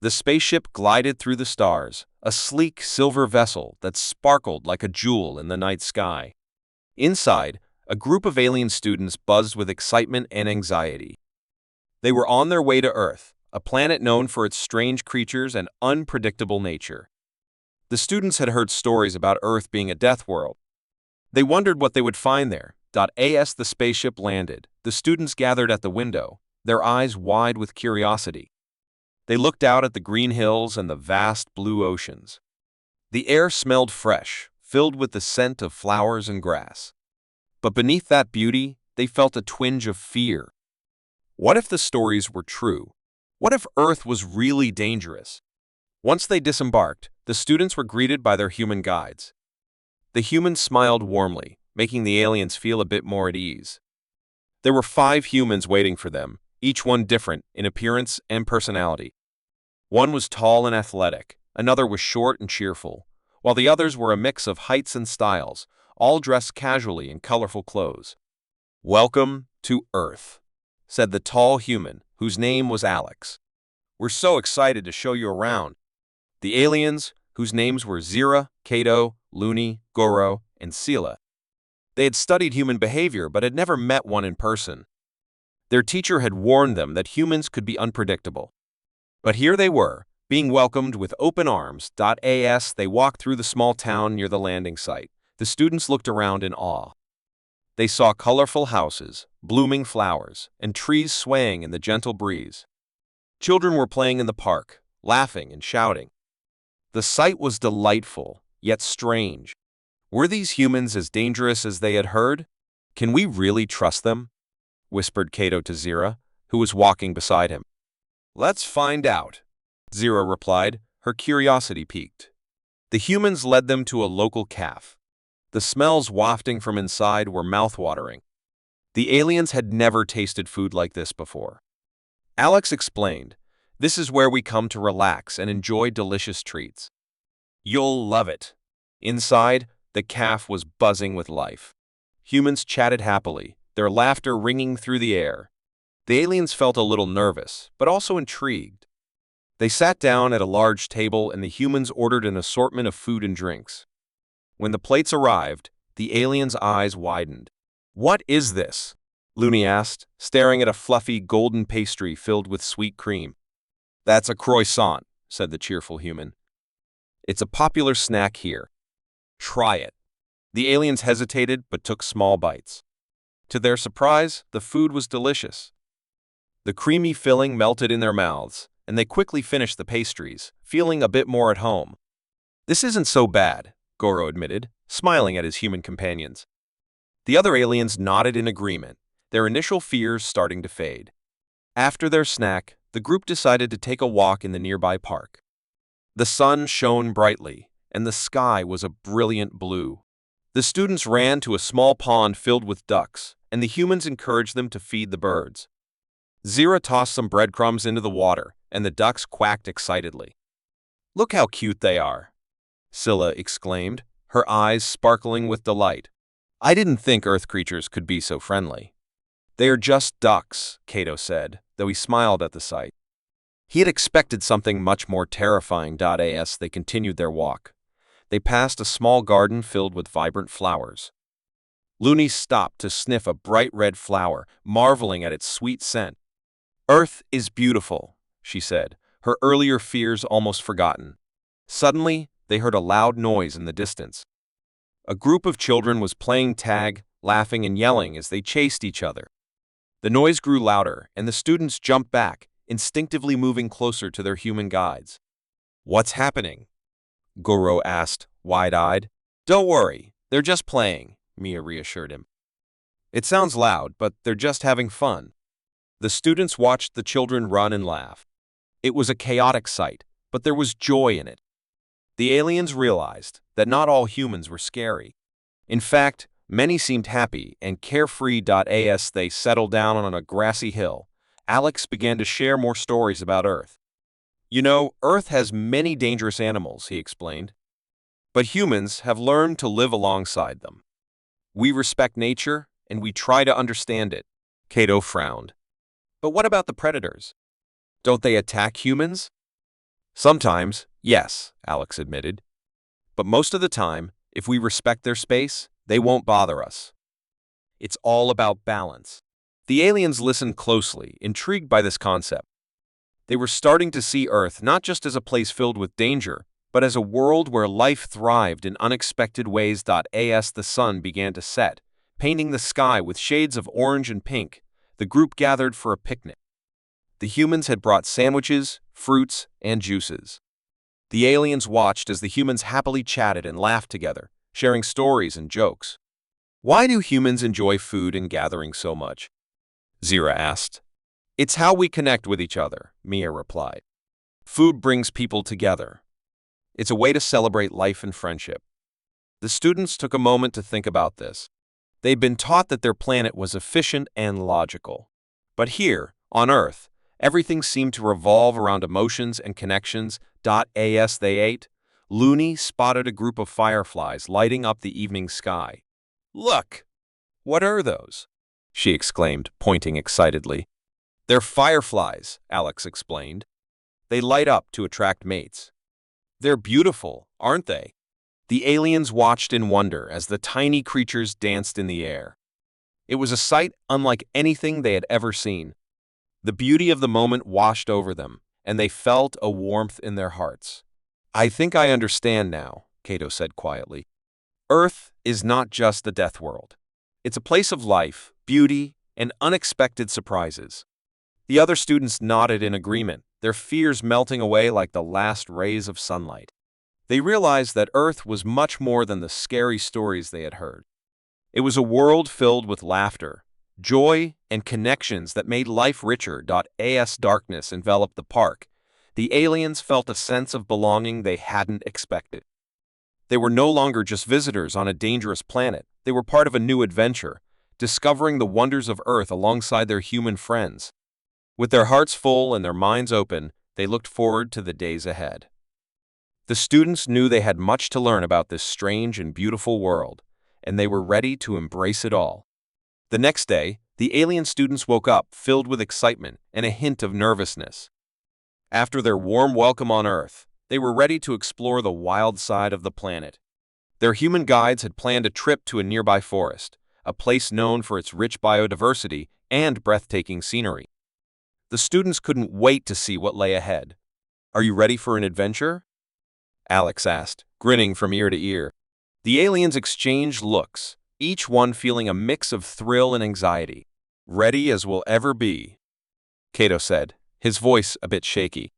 The spaceship glided through the stars, a sleek silver vessel that sparkled like a jewel in the night sky. Inside, a group of alien students buzzed with excitement and anxiety. They were on their way to Earth, a planet known for its strange creatures and unpredictable nature. The students had heard stories about Earth being a death world. They wondered what they would find there. As the spaceship landed, the students gathered at the window, their eyes wide with curiosity. They looked out at the green hills and the vast blue oceans. The air smelled fresh, filled with the scent of flowers and grass. But beneath that beauty, they felt a twinge of fear. What if the stories were true? What if Earth was really dangerous? Once they disembarked, the students were greeted by their human guides. The humans smiled warmly, making the aliens feel a bit more at ease. There were 5 humans waiting for them, each one different in appearance and personality. One was tall and athletic, another was short and cheerful, while the others were a mix of heights and styles, all dressed casually in colorful clothes. "Welcome to Earth," said the tall human, whose name was Alex. "We're so excited to show you around." The aliens, whose names were Zira, Kato, Looney, Goro, and Sila. They had studied human behavior but had never met one in person. Their teacher had warned them that humans could be unpredictable. But here they were, being welcomed with open arms. As they walked through the small town near the landing site, the students looked around in awe. They saw colorful houses, blooming flowers, and trees swaying in the gentle breeze. Children were playing in the park, laughing and shouting. The sight was delightful, yet strange. Were these humans as dangerous as they had heard? "Can we really trust them?" whispered Kato to Zira, who was walking beside him. "Let's find out," Zira replied, her curiosity piqued. The humans led them to a local cafe. The smells wafting from inside were mouth-watering. The aliens had never tasted food like this before. Alex explained, "This is where we come to relax and enjoy delicious treats. You'll love it." Inside, the cafe was buzzing with life. Humans chatted happily, their laughter ringing through the air. The aliens felt a little nervous, but also intrigued. They sat down at a large table and the humans ordered an assortment of food and drinks. When the plates arrived, the aliens' eyes widened. "What is this?" Looney asked, staring at a fluffy golden pastry filled with sweet cream. "That's a croissant," said the cheerful human. "It's a popular snack here. Try it." The aliens hesitated but took small bites. To their surprise, the food was delicious. The creamy filling melted in their mouths, and they quickly finished the pastries, feeling a bit more at home. "This isn't so bad," Goro admitted, smiling at his human companions. The other aliens nodded in agreement, their initial fears starting to fade. After their snack, the group decided to take a walk in the nearby park. The sun shone brightly, and the sky was a brilliant blue. The students ran to a small pond filled with ducks, and the humans encouraged them to feed the birds. Zira tossed some breadcrumbs into the water, and the ducks quacked excitedly. "Look how cute they are," Scylla exclaimed, her eyes sparkling with delight. "I didn't think Earth creatures could be so friendly." "They are just ducks," Kato said, though he smiled at the sight. He had expected something much more terrifying. As they continued their walk, they passed a small garden filled with vibrant flowers. Looney stopped to sniff a bright red flower, marveling at its sweet scent. "Earth is beautiful," she said, her earlier fears almost forgotten. Suddenly, they heard a loud noise in the distance. A group of children was playing tag, laughing and yelling as they chased each other. The noise grew louder, and the students jumped back, instinctively moving closer to their human guides. "What's happening?" Goro asked, wide-eyed. "Don't worry, they're just playing," Mia reassured him. "It sounds loud, but they're just having fun." The students watched the children run and laugh. It was a chaotic sight, but there was joy in it. The aliens realized that not all humans were scary. In fact, many seemed happy and carefree. As they settled down on a grassy hill, Alex began to share more stories about Earth. "You know, Earth has many dangerous animals," he explained. "But humans have learned to live alongside them. We respect nature, and we try to understand it." Kato frowned. "But what about the predators? Don't they attack humans?" Sometimes, yes, Alex admitted. But most of the time, if we respect their space, they won't bother us. It's all about balance. The aliens listened closely, intrigued by this concept. They were starting to see Earth not just as a place filled with danger, but as a world where life thrived in unexpected ways. As the sun began to set, painting the sky with shades of orange and pink, the group gathered for a picnic. The humans had brought sandwiches, fruits, and juices. The aliens watched as the humans happily chatted and laughed together, sharing stories and jokes. Why do humans enjoy food and gathering so much? Zira asked. It's how we connect with each other, Mia replied. Food brings people together. It's a way to celebrate life and friendship. The students took a moment to think about this. They'd been taught that their planet was efficient and logical. But here, on Earth, everything seemed to revolve around emotions and connections. As they ate, Looney spotted a group of fireflies lighting up the evening sky. Look! What are those? She exclaimed, pointing excitedly. They're fireflies, Alex explained. They light up to attract mates. They're beautiful, aren't they? The aliens watched in wonder as the tiny creatures danced in the air. It was a sight unlike anything they had ever seen. The beauty of the moment washed over them, and they felt a warmth in their hearts. I think I understand now, Cato said quietly. Earth is not just the death world. It's a place of life, beauty, and unexpected surprises. The other students nodded in agreement, their fears melting away like the last rays of sunlight. They realized that Earth was much more than the scary stories they had heard. It was a world filled with laughter, joy, and connections that made life richer. As darkness enveloped the park, the aliens felt a sense of belonging they hadn't expected. They were no longer just visitors on a dangerous planet. They were part of a new adventure, discovering the wonders of Earth alongside their human friends. With their hearts full and their minds open, they looked forward to the days ahead. The students knew they had much to learn about this strange and beautiful world, and they were ready to embrace it all. The next day, the alien students woke up filled with excitement and a hint of nervousness. After their warm welcome on Earth, they were ready to explore the wild side of the planet. Their human guides had planned a trip to a nearby forest, a place known for its rich biodiversity and breathtaking scenery. The students couldn't wait to see what lay ahead. Are you ready for an adventure? Alex asked, grinning from ear to ear. The aliens exchanged looks, each one feeling a mix of thrill and anxiety. Ready as we'll ever be, Cato said, his voice a bit shaky.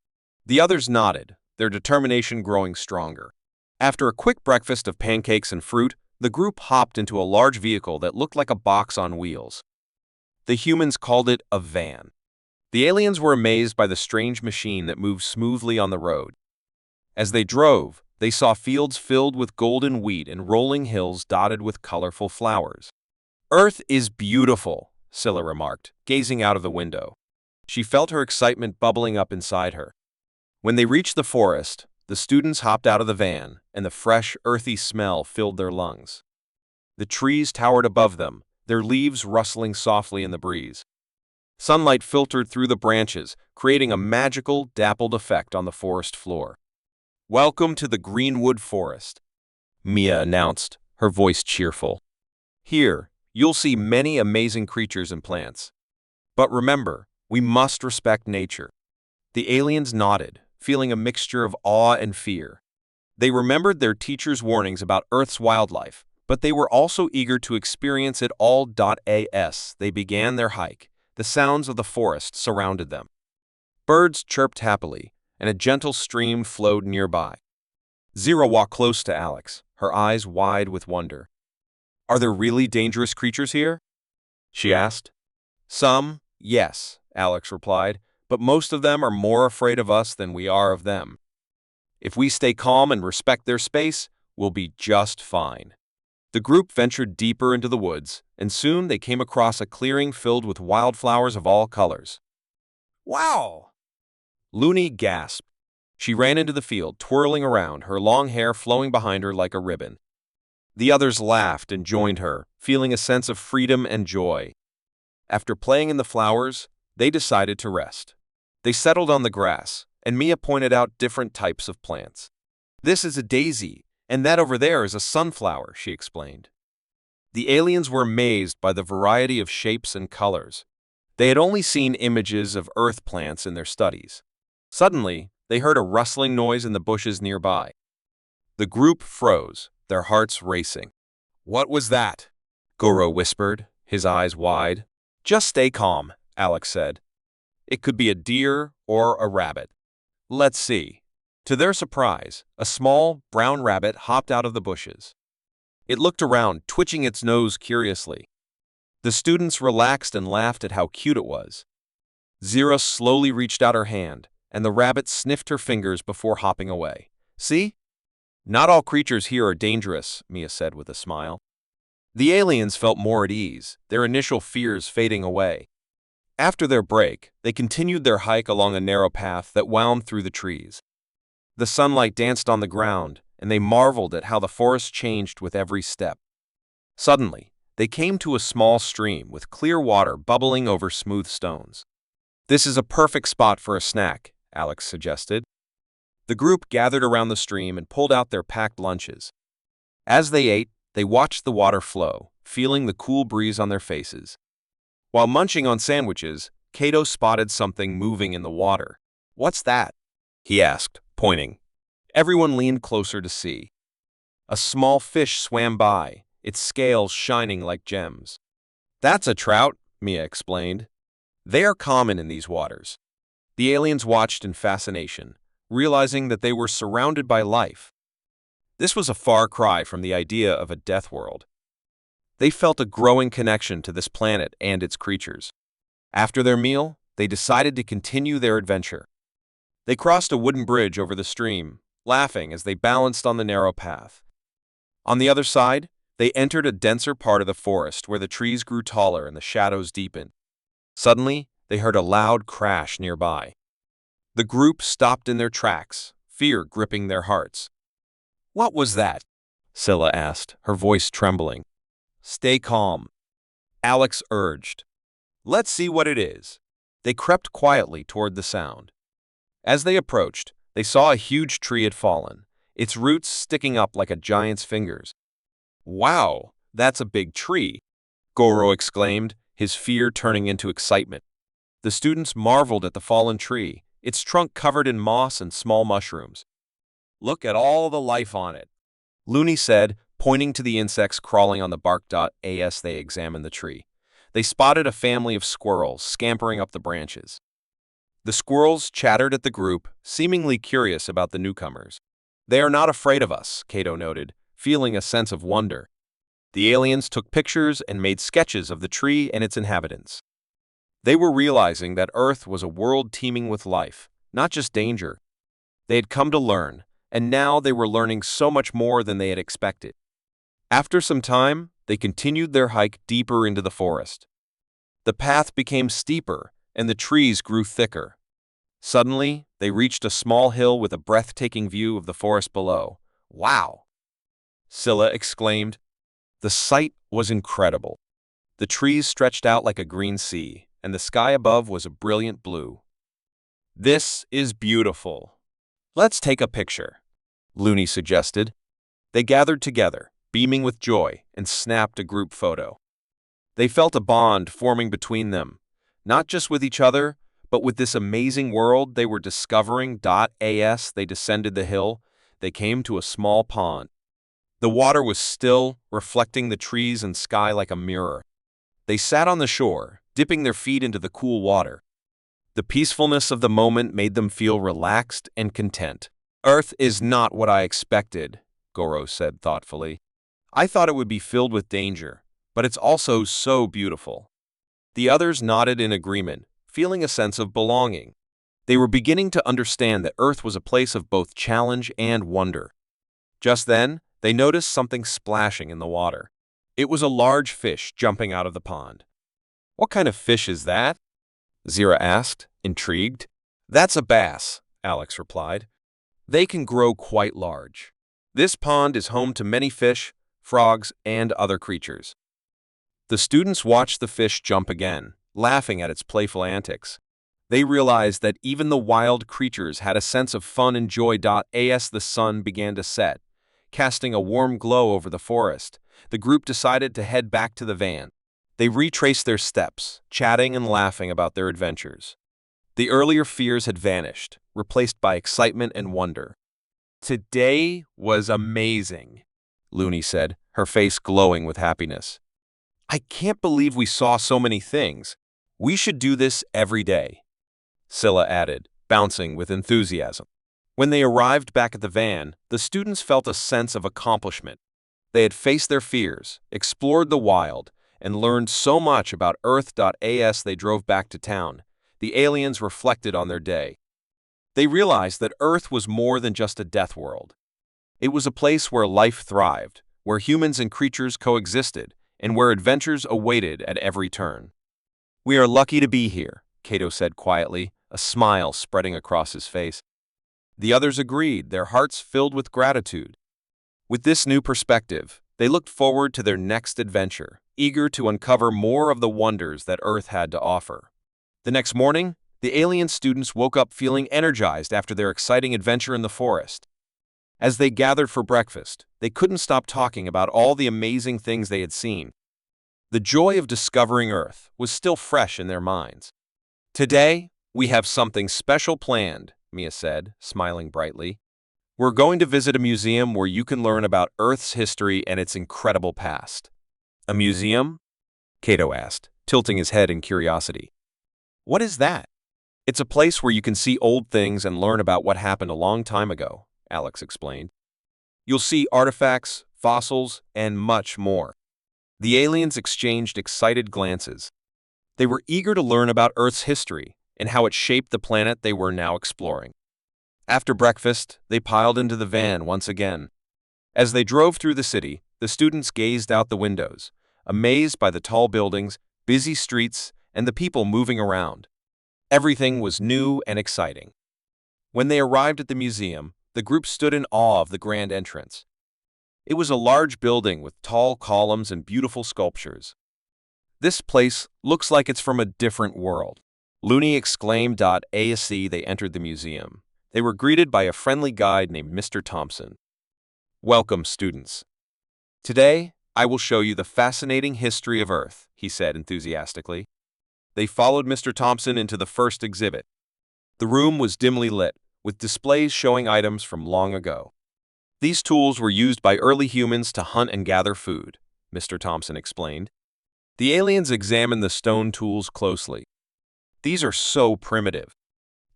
The others nodded, their determination growing stronger. After a quick breakfast of pancakes and fruit, the group hopped into a large vehicle that looked like a box on wheels. The humans called it a van. The aliens were amazed by the strange machine that moved smoothly on the road. As they drove, they saw fields filled with golden wheat and rolling hills dotted with colorful flowers. Earth is beautiful, Scylla remarked, gazing out of the window. She felt her excitement bubbling up inside her. When they reached the forest, the students hopped out of the van, and the fresh, earthy smell filled their lungs. The trees towered above them, their leaves rustling softly in the breeze. Sunlight filtered through the branches, creating a magical, dappled effect on the forest floor. Welcome to the Greenwood Forest, Mia announced, her voice cheerful. Here, you'll see many amazing creatures and plants. But remember, we must respect nature. The aliens nodded, feeling a mixture of awe and fear. They remembered their teacher's warnings about Earth's wildlife, but they were also eager to experience it all. As they began their hike, the sounds of the forest surrounded them. Birds chirped happily, and a gentle stream flowed nearby. Zira walked close to Alex, her eyes wide with wonder. Are there really dangerous creatures here? She asked. Some, yes, Alex replied, but most of them are more afraid of us than we are of them. If we stay calm and respect their space, we'll be just fine. The group ventured deeper into the woods, and soon they came across a clearing filled with wildflowers of all colors. Wow! Looney gasped. She ran into the field, twirling around, her long hair flowing behind her like a ribbon. The others laughed and joined her, feeling a sense of freedom and joy. After playing in the flowers, they decided to rest. They settled on the grass, and Mia pointed out different types of plants. This is a daisy, and that over there is a sunflower, she explained. The aliens were amazed by the variety of shapes and colors. They had only seen images of earth plants in their studies. Suddenly, they heard a rustling noise in the bushes nearby. The group froze, their hearts racing. "What was that?" Goro whispered, his eyes wide. "Just stay calm," Alex said. "It could be a deer or a rabbit. Let's see." To their surprise, a small, brown rabbit hopped out of the bushes. It looked around, twitching its nose curiously. The students relaxed and laughed at how cute it was. Zira slowly reached out her hand, and the rabbit sniffed her fingers before hopping away. "See? Not all creatures here are dangerous," Mia said with a smile. The aliens felt more at ease, their initial fears fading away. After their break, they continued their hike along a narrow path that wound through the trees. The sunlight danced on the ground, and they marveled at how the forest changed with every step. Suddenly, they came to a small stream with clear water bubbling over smooth stones. "This is a perfect spot for a snack," Alex suggested. The group gathered around the stream and pulled out their packed lunches. As they ate, they watched the water flow, feeling the cool breeze on their faces. While munching on sandwiches, Kato spotted something moving in the water. "What's that?" he asked, pointing. Everyone leaned closer to see. A small fish swam by, its scales shining like gems. "That's a trout," Mia explained. "They are common in these waters." The aliens watched in fascination, realizing that they were surrounded by life. This was a far cry from the idea of a death world. They felt a growing connection to this planet and its creatures. After their meal, they decided to continue their adventure. They crossed a wooden bridge over the stream, laughing as they balanced on the narrow path. On the other side, they entered a denser part of the forest where the trees grew taller and the shadows deepened. Suddenly, they heard a loud crash nearby. The group stopped in their tracks, fear gripping their hearts. "What was that?" Scylla asked, her voice trembling. "Stay calm," Alex urged. "Let's see what it is." They crept quietly toward the sound. As they approached, they saw a huge tree had fallen, its roots sticking up like a giant's fingers. "Wow, that's a big tree," Goro exclaimed, his fear turning into excitement. The students marveled at the fallen tree, its trunk covered in moss and small mushrooms. "Look at all the life on it," Looney said, pointing to the insects crawling on the bark. As they examined the tree, they spotted a family of squirrels scampering up the branches. The squirrels chattered at the group, seemingly curious about the newcomers. "They are not afraid of us," Kato noted, feeling a sense of wonder. The aliens took pictures and made sketches of the tree and its inhabitants. They were realizing that Earth was a world teeming with life, not just danger. They had come to learn, and now they were learning so much more than they had expected. After some time, they continued their hike deeper into the forest. The path became steeper, and the trees grew thicker. Suddenly, they reached a small hill with a breathtaking view of the forest below. "Wow!" Scylla exclaimed. The sight was incredible. The trees stretched out like a green sea, and the sky above was a brilliant blue. "This is beautiful. Let's take a picture," Looney suggested. They gathered together, beaming with joy, and snapped a group photo. They felt a bond forming between them, not just with each other, but with this amazing world they were discovering. As they descended the hill, they came to a small pond. The water was still, reflecting the trees and sky like a mirror. They sat on the shore, dipping their feet into the cool water. The peacefulness of the moment made them feel relaxed and content. "Earth is not what I expected," Goro said thoughtfully. "I thought it would be filled with danger, but it's also so beautiful." The others nodded in agreement, feeling a sense of belonging. They were beginning to understand that Earth was a place of both challenge and wonder. Just then, they noticed something splashing in the water. It was a large fish jumping out of the pond. "What kind of fish is that?" Zira asked, intrigued. "That's a bass," Alex replied. "They can grow quite large. This pond is home to many fish, frogs, and other creatures." The students watched the fish jump again, laughing at its playful antics. They realized that even the wild creatures had a sense of fun and joy. As the sun began to set, casting a warm glow over the forest, the group decided to head back to the van. They retraced their steps, chatting and laughing about their adventures. The earlier fears had vanished, replaced by excitement and wonder. "Today was amazing," Looney said, her face glowing with happiness. "I can't believe we saw so many things. We should do this every day," Scylla added, bouncing with enthusiasm. When they arrived back at the van, the students felt a sense of accomplishment. They had faced their fears, explored the wild, and learned so much about Earth. As they drove back to town, the aliens reflected on their day. They realized that Earth was more than just a death world. It was a place where life thrived, where humans and creatures coexisted, and where adventures awaited at every turn. "We are lucky to be here," Cato said quietly, a smile spreading across his face. The others agreed, their hearts filled with gratitude. With this new perspective, they looked forward to their next adventure, eager to uncover more of the wonders that Earth had to offer. The next morning, the alien students woke up feeling energized after their exciting adventure in the forest. As they gathered for breakfast, they couldn't stop talking about all the amazing things they had seen. The joy of discovering Earth was still fresh in their minds. "Today, we have something special planned," Mia said, smiling brightly. "We're going to visit a museum where you can learn about Earth's history and its incredible past." "A museum?" Cato asked, tilting his head in curiosity. "What is that?" "It's a place where you can see old things and learn about what happened a long time ago," Alex explained. "You'll see artifacts, fossils, and much more." The aliens exchanged excited glances. They were eager to learn about Earth's history and how it shaped the planet they were now exploring. After breakfast, they piled into the van once again. As they drove through the city, the students gazed out the windows, amazed by the tall buildings, busy streets, and the people moving around. Everything was new and exciting. When they arrived at the museum, the group stood in awe of the grand entrance. It was a large building with tall columns and beautiful sculptures. "This place looks like it's from a different world," Looney exclaimed. As they entered the museum, they were greeted by a friendly guide named Mr. Thompson. "Welcome, students. Today, I will show you the fascinating history of Earth," he said enthusiastically. They followed Mr. Thompson into the first exhibit. The room was dimly lit, with displays showing items from long ago. "These tools were used by early humans to hunt and gather food," Mr. Thompson explained. The aliens examined the stone tools closely. "These are so primitive,"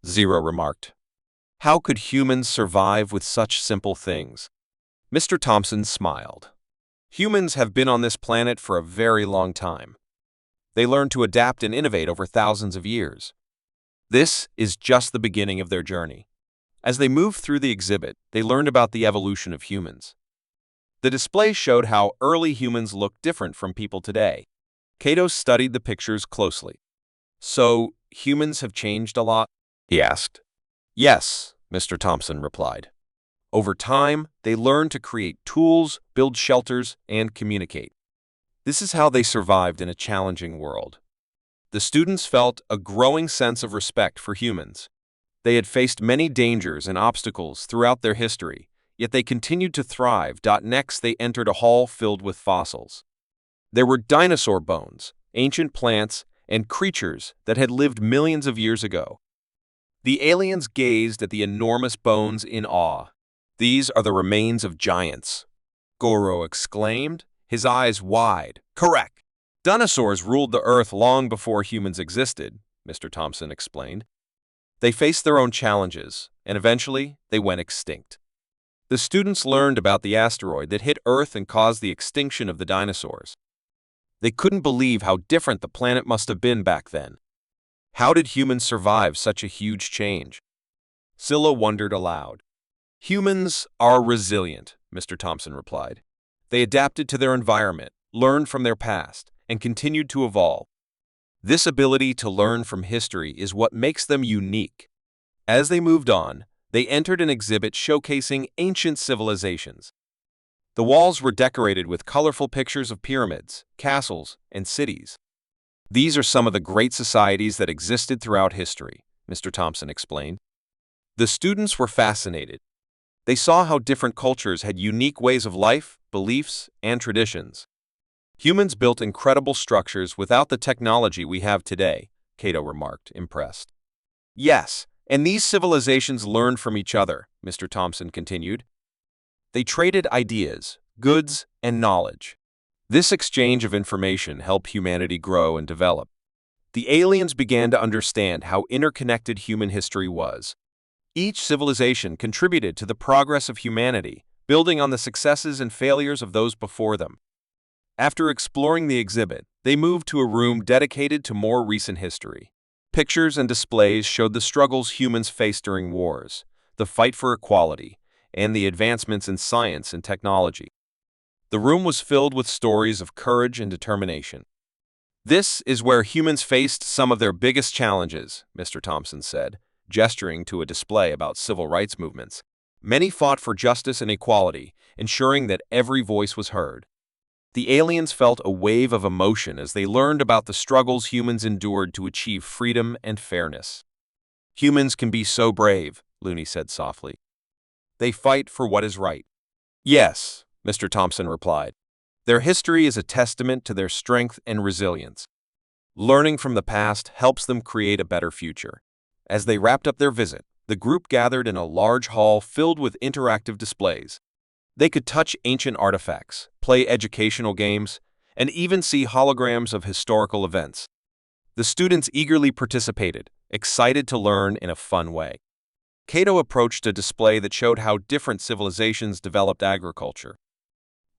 Zero remarked. "How could humans survive with such simple things?" Mr. Thompson smiled. "Humans have been on this planet for a very long time. They learned to adapt and innovate over thousands of years. This is just the beginning of their journey." As they moved through the exhibit, they learned about the evolution of humans. The display showed how early humans looked different from people today. Cato studied the pictures closely. "So, humans have changed a lot?" he asked. "Yes," Mr. Thompson replied. "Over time, they learned to create tools, build shelters, and communicate. This is how they survived in a challenging world." The students felt a growing sense of respect for humans. They had faced many dangers and obstacles throughout their history, yet they continued to thrive. Next, they entered a hall filled with fossils. There were dinosaur bones, ancient plants, and creatures that had lived millions of years ago. The aliens gazed at the enormous bones in awe. "These are the remains of giants," Goro exclaimed, his eyes wide. "Correct. Dinosaurs ruled the Earth long before humans existed," Mr. Thompson explained. "They faced their own challenges, and eventually they went extinct." The students learned about the asteroid that hit Earth and caused the extinction of the dinosaurs. They couldn't believe how different the planet must have been back then. How did humans survive such a huge change? Scylla wondered aloud. "Humans are resilient," Mr. Thompson replied. "They adapted to their environment, learned from their past, and continued to evolve. This ability to learn from history is what makes them unique." As they moved on, they entered an exhibit showcasing ancient civilizations. The walls were decorated with colorful pictures of pyramids, castles, and cities. "These are some of the great societies that existed throughout history," Mr. Thompson explained. The students were fascinated. They saw how different cultures had unique ways of life, beliefs, and traditions. Humans built incredible structures without the technology we have today, Cato remarked, impressed. Yes, and these civilizations learned from each other, Mr. Thompson continued. They traded ideas, goods, and knowledge. This exchange of information helped humanity grow and develop. The aliens began to understand how interconnected human history was. Each civilization contributed to the progress of humanity, building on the successes and failures of those before them. After exploring the exhibit, they moved to a room dedicated to more recent history. Pictures and displays showed the struggles humans faced during wars, the fight for equality, and the advancements in science and technology. The room was filled with stories of courage and determination. This is where humans faced some of their biggest challenges, Mr. Thompson said, gesturing to a display about civil rights movements. Many fought for justice and equality, ensuring that every voice was heard. The aliens felt a wave of emotion as they learned about the struggles humans endured to achieve freedom and fairness. Humans can be so brave, Looney said softly. They fight for what is right. Yes, Mr. Thompson replied. Their history is a testament to their strength and resilience. Learning from the past helps them create a better future. As they wrapped up their visit, the group gathered in a large hall filled with interactive displays. They could touch ancient artifacts, play educational games, and even see holograms of historical events. The students eagerly participated, excited to learn in a fun way. Cato approached a display that showed how different civilizations developed agriculture.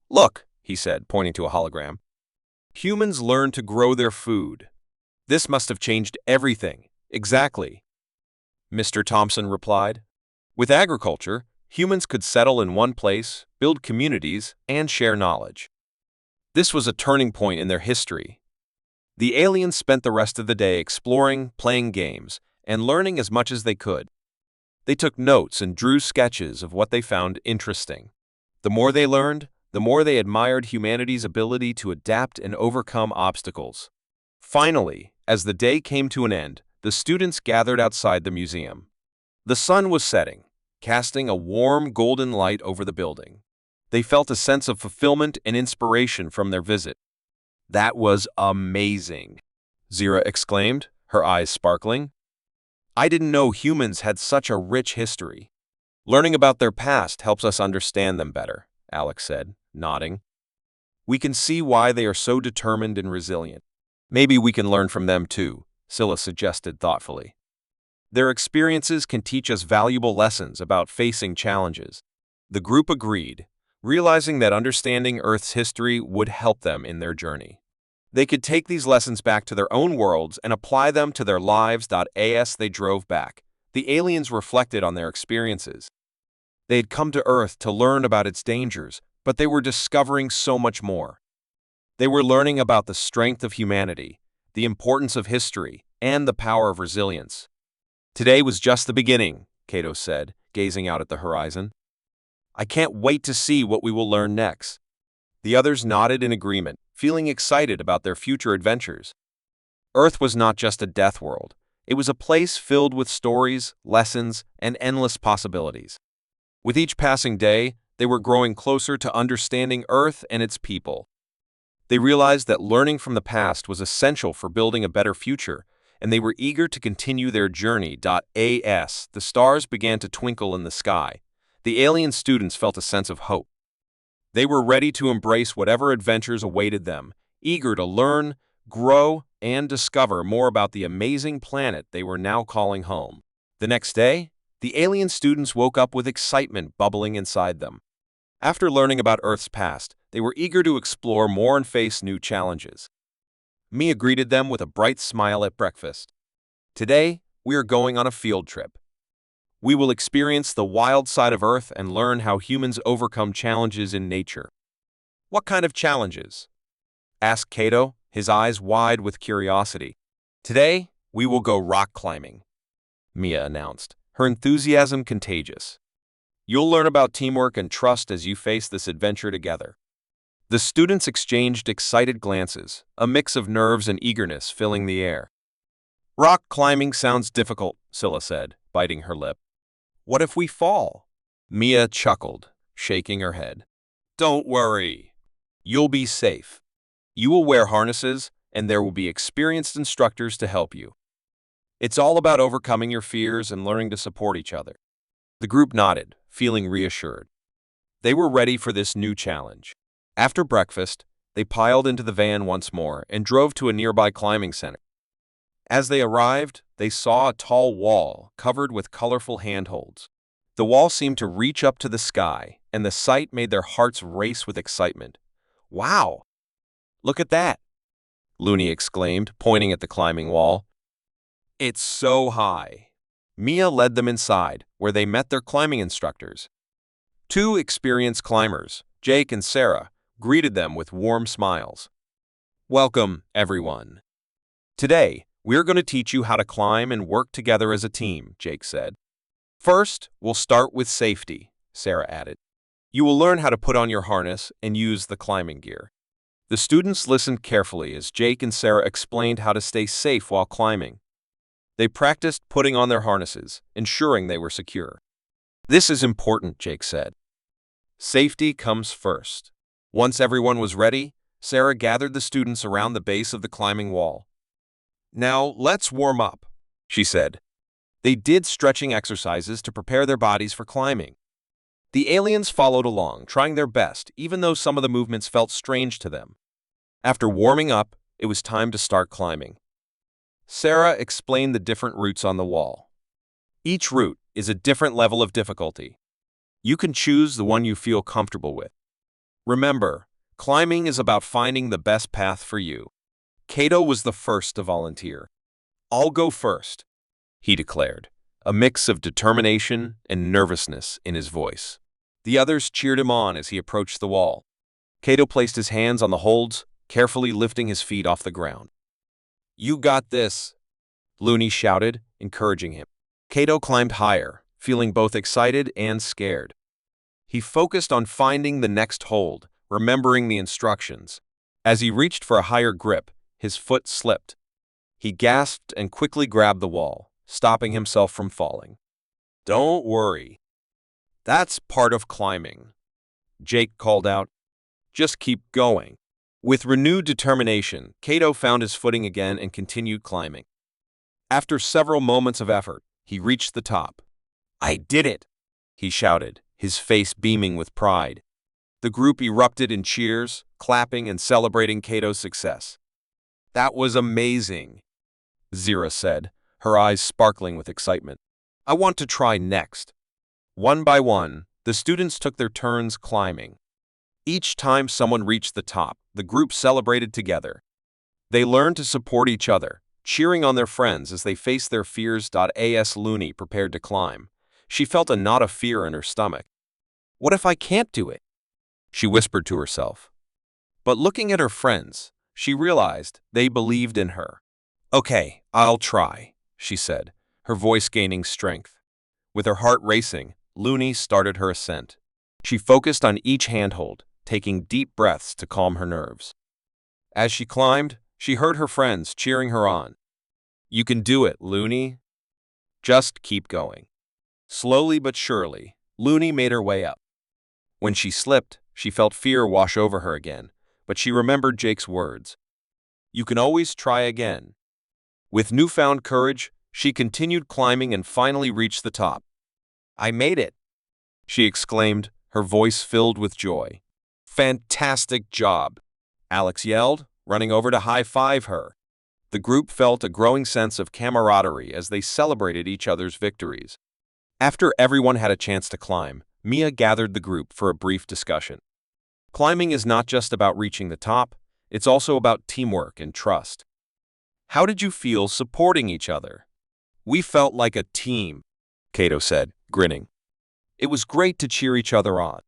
Look, he said, pointing to a hologram. Humans learned to grow their food. This must have changed everything. Exactly, Mr. Thompson replied. With agriculture, humans could settle in one place, build communities, and share knowledge. This was a turning point in their history. The aliens spent the rest of the day exploring, playing games, and learning as much as they could. They took notes and drew sketches of what they found interesting. The more they learned, the more they admired humanity's ability to adapt and overcome obstacles. Finally, as the day came to an end, the students gathered outside the museum. The sun was setting, casting a warm golden light over the building. They felt a sense of fulfillment and inspiration from their visit. That was amazing, Zira exclaimed, her eyes sparkling. I didn't know humans had such a rich history. Learning about their past helps us understand them better, Alex said, nodding. We can see why they are so determined and resilient. Maybe we can learn from them too, Scylla suggested thoughtfully. Their experiences can teach us valuable lessons about facing challenges. The group agreed, realizing that understanding Earth's history would help them in their journey. They could take these lessons back to their own worlds and apply them to their lives. As they drove back, the aliens reflected on their experiences. They had come to Earth to learn about its dangers, but they were discovering so much more. They were learning about the strength of humanity, the importance of history, and the power of resilience. Today was just the beginning, Cato said, gazing out at the horizon. I can't wait to see what we will learn next. The others nodded in agreement, feeling excited about their future adventures. Earth was not just a death world. It was a place filled with stories, lessons, and endless possibilities. With each passing day, they were growing closer to understanding Earth and its people. They realized that learning from the past was essential for building a better future, and they were eager to continue their journey. As the stars began to twinkle in the sky, the alien students felt a sense of hope. They were ready to embrace whatever adventures awaited them, eager to learn, grow, and discover more about the amazing planet they were now calling home. The next day, the alien students woke up with excitement bubbling inside them. After learning about Earth's past, they were eager to explore more and face new challenges. Mia greeted them with a bright smile at breakfast. Today, we are going on a field trip. We will experience the wild side of Earth and learn how humans overcome challenges in nature. What kind of challenges? Asked Cato, his eyes wide with curiosity. Today, we will go rock climbing, Mia announced, her enthusiasm contagious. You'll learn about teamwork and trust as you face this adventure together. The students exchanged excited glances, a mix of nerves and eagerness filling the air. Rock climbing sounds difficult, Scylla said, biting her lip. What if we fall? Mia chuckled, shaking her head. Don't worry. You'll be safe. You will wear harnesses, and there will be experienced instructors to help you. It's all about overcoming your fears and learning to support each other. The group nodded, feeling reassured. They were ready for this new challenge. After breakfast, they piled into the van once more and drove to a nearby climbing center. As they arrived, they saw a tall wall covered with colorful handholds. The wall seemed to reach up to the sky, and the sight made their hearts race with excitement. Wow! Look at that! Looney exclaimed, pointing at the climbing wall. It's so high. Mia led them inside, where they met their climbing instructors. Two experienced climbers, Jake and Sarah, greeted them with warm smiles. Welcome, everyone. Today, we're going to teach you how to climb and work together as a team, Jake said. First, we'll start with safety, Sarah added. You will learn how to put on your harness and use the climbing gear. The students listened carefully as Jake and Sarah explained how to stay safe while climbing. They practiced putting on their harnesses, ensuring they were secure. This is important, Jake said. Safety comes first. Once everyone was ready, Sarah gathered the students around the base of the climbing wall. Now, let's warm up, she said. They did stretching exercises to prepare their bodies for climbing. The aliens followed along, trying their best, even though some of the movements felt strange to them. After warming up, it was time to start climbing. Sarah explained the different routes on the wall. Each route is a different level of difficulty. You can choose the one you feel comfortable with. Remember, climbing is about finding the best path for you. Kato was the first to volunteer. I'll go first, he declared, a mix of determination and nervousness in his voice. The others cheered him on as he approached the wall. Kato placed his hands on the holds, carefully lifting his feet off the ground. You got this, Looney shouted, encouraging him. Kato climbed higher, feeling both excited and scared. He focused on finding the next hold, remembering the instructions. As he reached for a higher grip, his foot slipped. He gasped and quickly grabbed the wall, stopping himself from falling. Don't worry. That's part of climbing, Jake called out. Just keep going. With renewed determination, Kato found his footing again and continued climbing. After several moments of effort, he reached the top. I did it, he shouted, his face beaming with pride. The group erupted in cheers, clapping and celebrating Kato's success. That was amazing, Zira said, her eyes sparkling with excitement. I want to try next. One by one, the students took their turns climbing. Each time someone reached the top, the group celebrated together. They learned to support each other, cheering on their friends as they faced their fears. As Looney prepared to climb, she felt a knot of fear in her stomach. What if I can't do it? She whispered to herself. But looking at her friends, she realized they believed in her. Okay, I'll try, she said, her voice gaining strength. With her heart racing, Looney started her ascent. She focused on each handhold, taking deep breaths to calm her nerves. As she climbed, she heard her friends cheering her on. You can do it, Looney. Just keep going. Slowly but surely, Looney made her way up. When she slipped, she felt fear wash over her again, but she remembered Jake's words. You can always try again. With newfound courage, she continued climbing and finally reached the top. I made it, she exclaimed, her voice filled with joy. Fantastic job, Alex yelled, running over to high-five her. The group felt a growing sense of camaraderie as they celebrated each other's victories. After everyone had a chance to climb, Mia gathered the group for a brief discussion. Climbing is not just about reaching the top, it's also about teamwork and trust. How did you feel supporting each other? We felt like a team, Kato said, grinning. It was great to cheer each other on.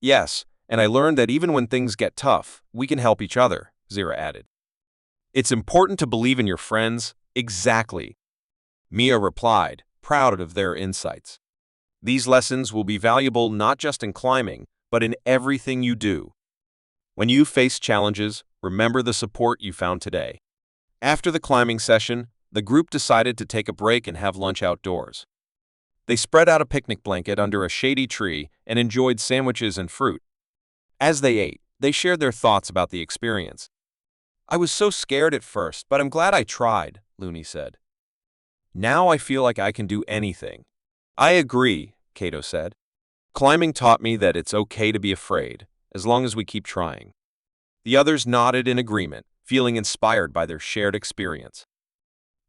Yes, and I learned that even when things get tough, we can help each other, Zira added. It's important to believe in your friends. Exactly, Mia replied, proud of their insights. These lessons will be valuable not just in climbing, but in everything you do. When you face challenges, remember the support you found today. After the climbing session, the group decided to take a break and have lunch outdoors. They spread out a picnic blanket under a shady tree and enjoyed sandwiches and fruit. As they ate, they shared their thoughts about the experience. "I was so scared at first, but I'm glad I tried," Looney said. "Now I feel like I can do anything." "I agree," Kato said. "Climbing taught me that it's okay to be afraid, as long as we keep trying." The others nodded in agreement, feeling inspired by their shared experience.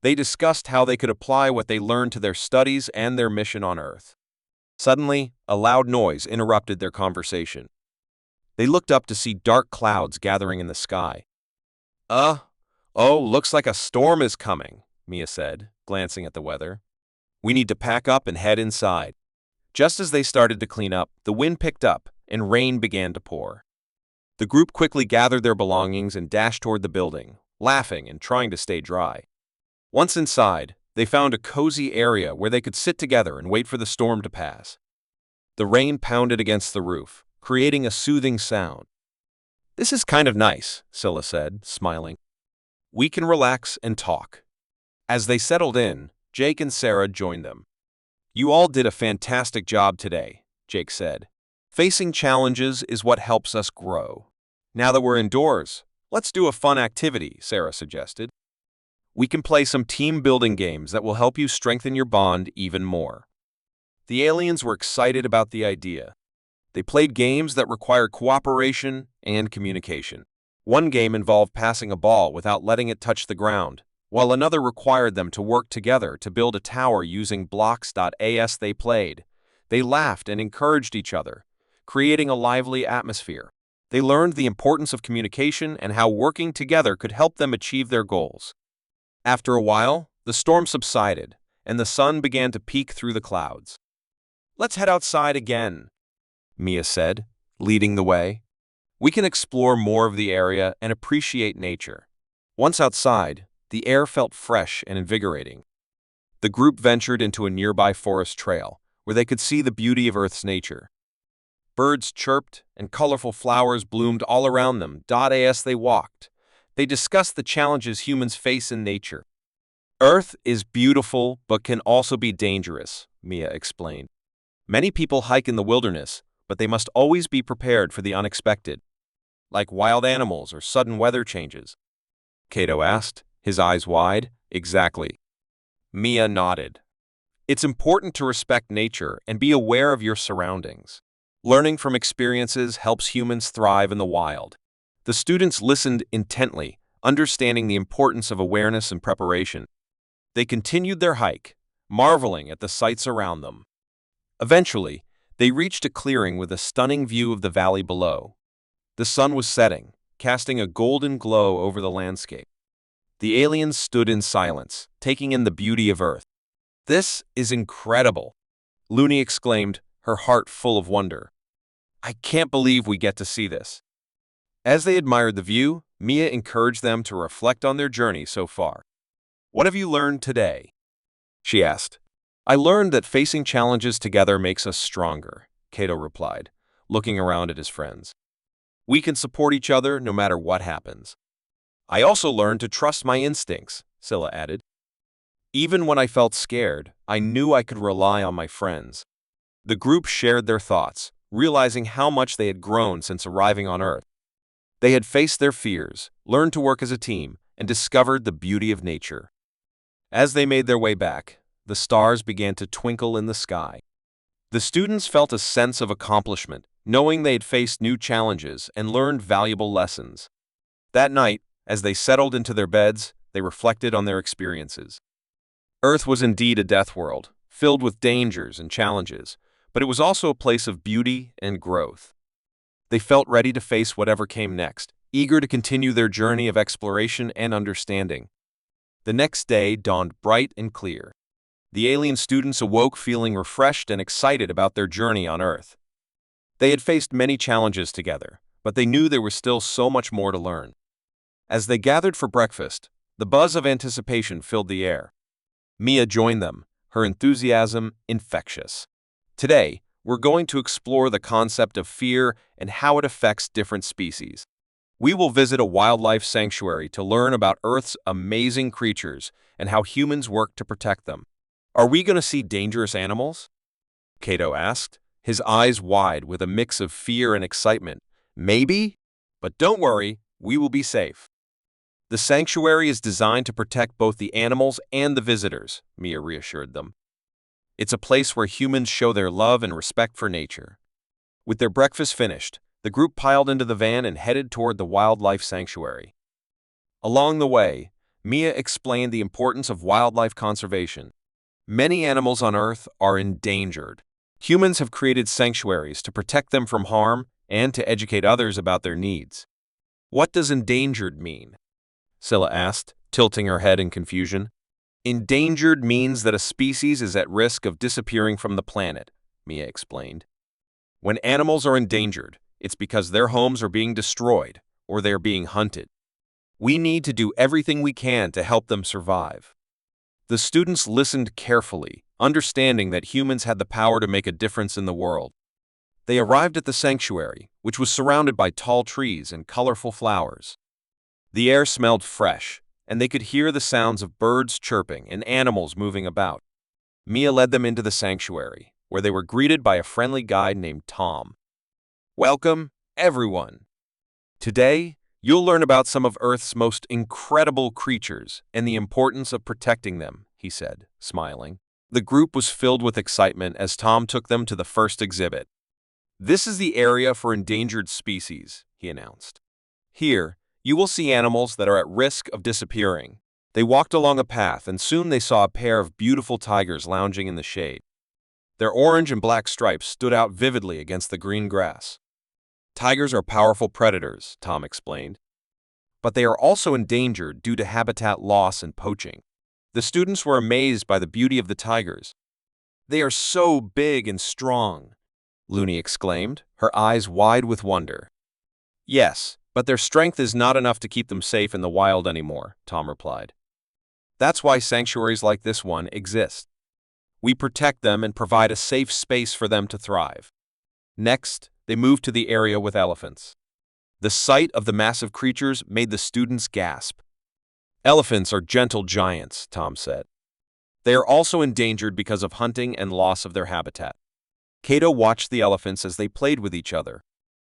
They discussed how they could apply what they learned to their studies and their mission on Earth. Suddenly, a loud noise interrupted their conversation. They looked up to see dark clouds gathering in the sky. Oh, looks like a storm is coming," Mia said, glancing at the weather. "We need to pack up and head inside." Just as they started to clean up, the wind picked up and rain began to pour. The group quickly gathered their belongings and dashed toward the building, laughing and trying to stay dry. Once inside, they found a cozy area where they could sit together and wait for the storm to pass. The rain pounded against the roof, creating a soothing sound. "This is kind of nice," Scylla said, smiling. "We can relax and talk." As they settled in, Jake and Sarah joined them. "You all did a fantastic job today," Jake said. "Facing challenges is what helps us grow." "Now that we're indoors, let's do a fun activity," Sarah suggested. "We can play some team-building games that will help you strengthen your bond even more." The aliens were excited about the idea. They played games that required cooperation and communication. One game involved passing a ball without letting it touch the ground, while another required them to work together to build a tower using blocks. As they played, they laughed and encouraged each other, creating a lively atmosphere. They learned the importance of communication and how working together could help them achieve their goals. After a while, the storm subsided, and the sun began to peek through the clouds. "Let's head outside again," Mia said, leading the way. "We can explore more of the area and appreciate nature." Once outside, the air felt fresh and invigorating. The group ventured into a nearby forest trail, where they could see the beauty of Earth's nature. Birds chirped, and colorful flowers bloomed all around them. As they walked, they discussed the challenges humans face in nature. "Earth is beautiful, but can also be dangerous," Mia explained. "Many people hike in the wilderness, but they must always be prepared for the unexpected, like wild animals or sudden weather changes." Kato asked, his eyes wide. "Exactly." Mia nodded. "It's important to respect nature and be aware of your surroundings. Learning from experiences helps humans thrive in the wild." The students listened intently, understanding the importance of awareness and preparation. They continued their hike, marveling at the sights around them. Eventually, they reached a clearing with a stunning view of the valley below. The sun was setting, casting a golden glow over the landscape. The aliens stood in silence, taking in the beauty of Earth. "This is incredible," Looney exclaimed, her heart full of wonder. "I can't believe we get to see this." As they admired the view, Mia encouraged them to reflect on their journey so far. "What have you learned today?" she asked. "I learned that facing challenges together makes us stronger," Kato replied, looking around at his friends. "We can support each other no matter what happens." "I also learned to trust my instincts," Scylla added. "Even when I felt scared, I knew I could rely on my friends." The group shared their thoughts, realizing how much they had grown since arriving on Earth. They had faced their fears, learned to work as a team, and discovered the beauty of nature. As they made their way back, the stars began to twinkle in the sky. The students felt a sense of accomplishment, knowing they had faced new challenges and learned valuable lessons. That night, as they settled into their beds, they reflected on their experiences. Earth was indeed a death world, filled with dangers and challenges, but it was also a place of beauty and growth. They felt ready to face whatever came next, eager to continue their journey of exploration and understanding. The next day dawned bright and clear. The alien students awoke feeling refreshed and excited about their journey on Earth. They had faced many challenges together, but they knew there was still so much more to learn. As they gathered for breakfast, the buzz of anticipation filled the air. Mia joined them, her enthusiasm infectious. "Today, we're going to explore the concept of fear and how it affects different species." We will visit a wildlife sanctuary to learn about Earth's amazing creatures and how humans work to protect them. Are we going to see dangerous animals? Cato asked, his eyes wide with a mix of fear and excitement. Maybe, but don't worry, we will be safe. The sanctuary is designed to protect both the animals and the visitors, Mia reassured them. It's a place where humans show their love and respect for nature. With their breakfast finished, the group piled into the van and headed toward the wildlife sanctuary. Along the way, Mia explained the importance of wildlife conservation. Many animals on Earth are endangered. Humans have created sanctuaries to protect them from harm and to educate others about their needs. What does endangered mean? Scylla asked, tilting her head in confusion. Endangered means that a species is at risk of disappearing from the planet, Mia explained. When animals are endangered, it's because their homes are being destroyed or they're being hunted. We need to do everything we can to help them survive. The students listened carefully, understanding that humans had the power to make a difference in the world. They arrived at the sanctuary, which was surrounded by tall trees and colorful flowers. The air smelled fresh, and they could hear the sounds of birds chirping and animals moving about. Mia led them into the sanctuary, where they were greeted by a friendly guide named Tom. Welcome, everyone. Today, you'll learn about some of Earth's most incredible creatures and the importance of protecting them, he said, smiling. The group was filled with excitement as Tom took them to the first exhibit. This is the area for endangered species, he announced. Here, you will see animals that are at risk of disappearing. They walked along a path and soon they saw a pair of beautiful tigers lounging in the shade. Their orange and black stripes stood out vividly against the green grass. Tigers are powerful predators, Tom explained, but they are also endangered due to habitat loss and poaching. The students were amazed by the beauty of the tigers. They are so big and strong, Looney exclaimed, her eyes wide with wonder. Yes, but their strength is not enough to keep them safe in the wild anymore, Tom replied. That's why sanctuaries like this one exist. We protect them and provide a safe space for them to thrive. Next, they moved to the area with elephants. The sight of the massive creatures made the students gasp. Elephants are gentle giants, Tom said. They are also endangered because of hunting and loss of their habitat. Cato watched the elephants as they played with each other.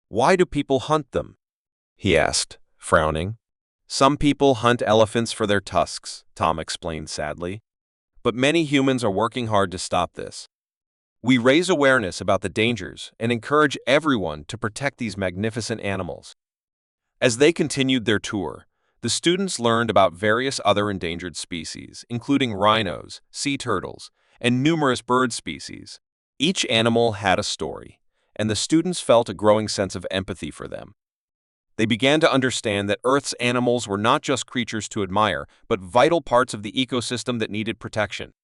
Why do people hunt them? He asked, frowning. Some people hunt elephants for their tusks, Tom explained sadly. But many humans are working hard to stop this. We raise awareness about the dangers and encourage everyone to protect these magnificent animals. As they continued their tour, the students learned about various other endangered species, including rhinos, sea turtles, and numerous bird species. Each animal had a story, and the students felt a growing sense of empathy for them. They began to understand that Earth's animals were not just creatures to admire, but vital parts of the ecosystem that needed protection.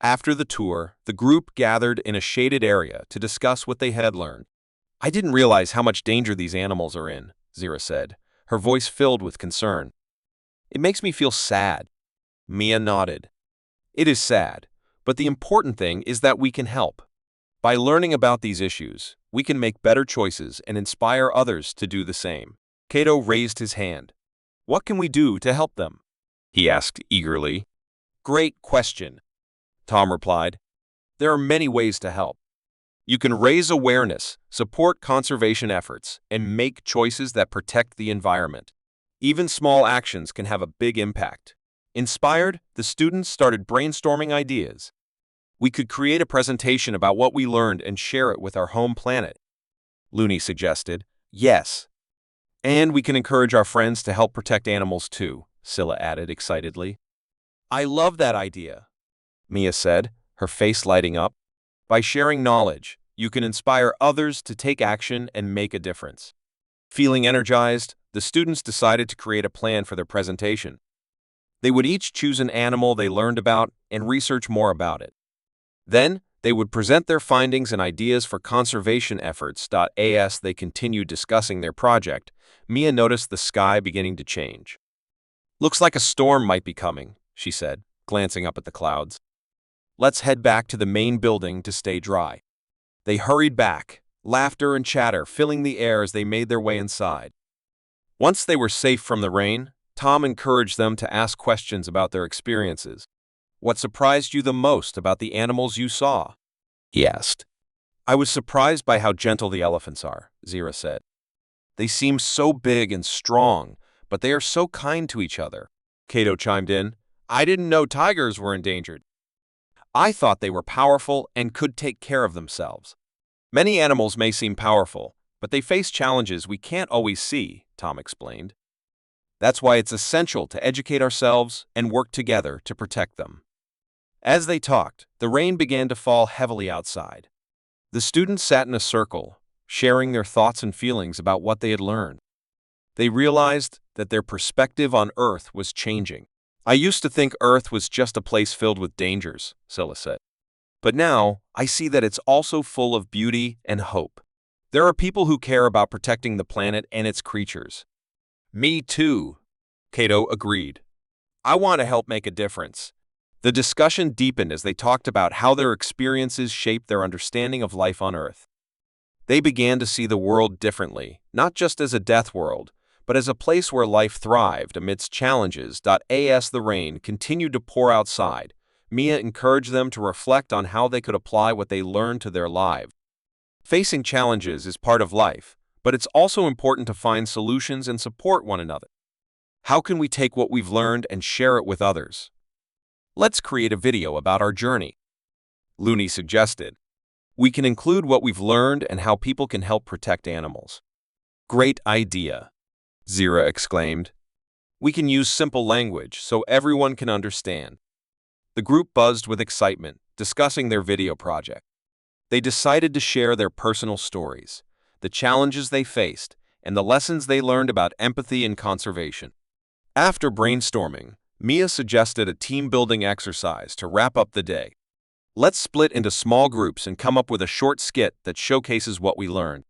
After the tour, the group gathered in a shaded area to discuss what they had learned. I didn't realize how much danger these animals are in, Zira said, her voice filled with concern. It makes me feel sad. Mia nodded. It is sad, but the important thing is that we can help. By learning about these issues, we can make better choices and inspire others to do the same. Cato raised his hand. What can we do to help them? He asked eagerly. Great question, Tom replied. There are many ways to help. You can raise awareness, support conservation efforts, and make choices that protect the environment. Even small actions can have a big impact. Inspired, the students started brainstorming ideas. We could create a presentation about what we learned and share it with our home planet, Looney suggested. Yes. And we can encourage our friends to help protect animals too, Scylla added excitedly. I love that idea, Mia said, her face lighting up. By sharing knowledge, you can inspire others to take action and make a difference. Feeling energized, the students decided to create a plan for their presentation. They would each choose an animal they learned about and research more about it. Then, they would present their findings and ideas for conservation efforts. As they continued discussing their project, Mia noticed the sky beginning to change. Looks like a storm might be coming, she said, glancing up at the clouds. Let's head back to the main building to stay dry. They hurried back, laughter and chatter filling the air as they made their way inside. Once they were safe from the rain, Tom encouraged them to ask questions about their experiences. "What surprised you the most about the animals you saw?" he asked. "I was surprised by how gentle the elephants are," Zira said. "They seem so big and strong, but they are so kind to each other." Cato chimed in. "I didn't know tigers were endangered. I thought they were powerful and could take care of themselves." "Many animals may seem powerful, but they face challenges we can't always see," Tom explained. "That's why it's essential to educate ourselves and work together to protect them." As they talked, the rain began to fall heavily outside. The students sat in a circle, sharing their thoughts and feelings about what they had learned. They realized that their perspective on Earth was changing. "I used to think Earth was just a place filled with dangers," Scylla said. "But now, I see that it's also full of beauty and hope. There are people who care about protecting the planet and its creatures." "Me too," Cato agreed. "I want to help make a difference." The discussion deepened as they talked about how their experiences shaped their understanding of life on Earth. They began to see the world differently, not just as a death world, but as a place where life thrived amidst challenges. As the rain continued to pour outside, Mia encouraged them to reflect on how they could apply what they learned to their lives. Facing challenges is part of life, but it's also important to find solutions and support one another. How can we take what we've learned and share it with others? Let's create a video about our journey, Looney suggested. We can include what we've learned and how people can help protect animals. Great idea, Zira exclaimed. We can use simple language so everyone can understand. The group buzzed with excitement, discussing their video project. They decided to share their personal stories, the challenges they faced, and the lessons they learned about empathy and conservation. After brainstorming, Mia suggested a team-building exercise to wrap up the day. Let's split into small groups and come up with a short skit that showcases what we learned.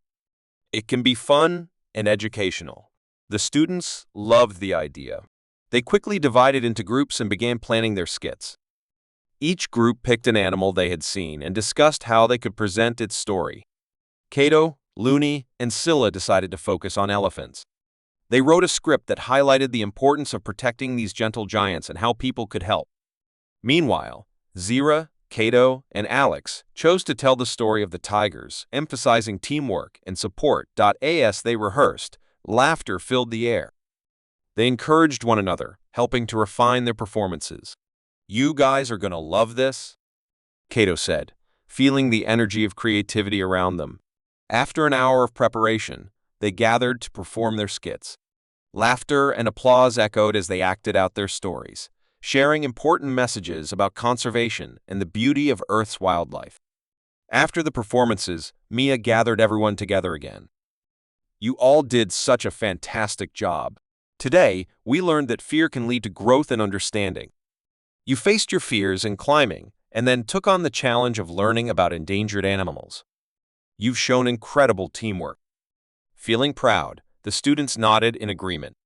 It can be fun and educational. The students loved the idea. They quickly divided into groups and began planning their skits. Each group picked an animal they had seen and discussed how they could present its story. Cato, Looney, and Scylla decided to focus on elephants. They wrote a script that highlighted the importance of protecting these gentle giants and how people could help. Meanwhile, Zira, Cato, and Alex chose to tell the story of the tigers, emphasizing teamwork and support. As they rehearsed, laughter filled the air. They encouraged one another, helping to refine their performances. "You guys are gonna love this," Cato said, feeling the energy of creativity around them. After an hour of preparation, they gathered to perform their skits. Laughter and applause echoed as they acted out their stories, sharing important messages about conservation and the beauty of Earth's wildlife. After the performances, Mia gathered everyone together again. "You all did such a fantastic job. Today, we learned that fear can lead to growth and understanding. You faced your fears in climbing and then took on the challenge of learning about endangered animals. You've shown incredible teamwork." Feeling proud, the students nodded in agreement.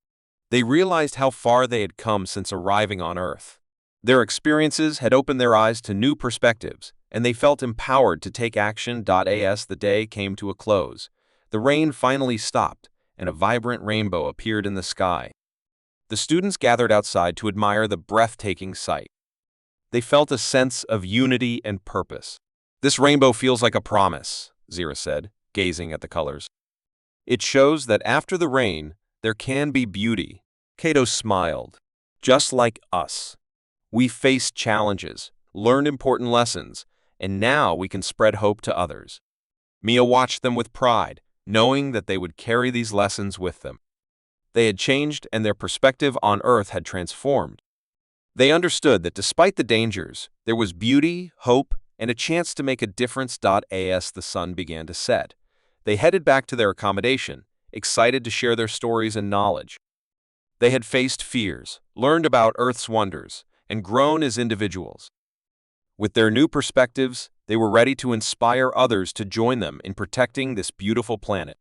They realized how far they had come since arriving on Earth. Their experiences had opened their eyes to new perspectives, and they felt empowered to take action. As the day came to a close, the rain finally stopped, and a vibrant rainbow appeared in the sky. The students gathered outside to admire the breathtaking sight. They felt a sense of unity and purpose. "This rainbow feels like a promise," Zira said, gazing at the colors. "It shows that after the rain, there can be beauty." Cato smiled. "Just like us. We faced challenges, learned important lessons, and now we can spread hope to others." Mia watched them with pride, knowing that they would carry these lessons with them. They had changed and their perspective on Earth had transformed. They understood that despite the dangers, there was beauty, hope, and a chance to make a difference. As the sun began to set, they headed back to their accommodation, excited to share their stories and knowledge. They had faced fears, learned about Earth's wonders, and grown as individuals. With their new perspectives, they were ready to inspire others to join them in protecting this beautiful planet.